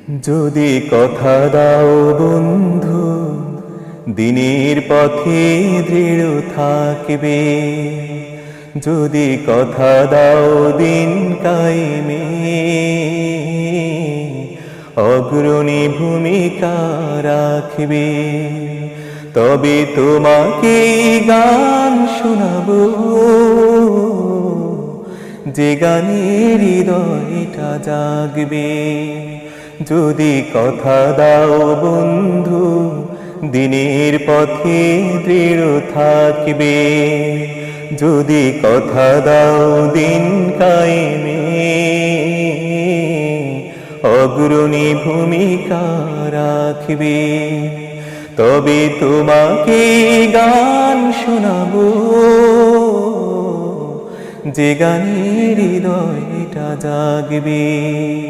যদি কথা দাও বন্ধু, দিনের পথে দৃঢ় থাকবে। যদি কথা দাও দিন কায়েমে, অগ্রণী ভূমিকা রাখবে। তবে তোমাকে গান শোনাবো, যে গানের হৃদয়টা জাগবে। যদি কথা দাও বন্ধু, দিনের পথে দৃঢ় থাকবে। যদি কথা দাও দিন কায়েমে, অগ্রণী ভূমিকা রাখবে। তবে তোমাকে গান শোনাবো, যে গানের হৃদয়টা জাগবে।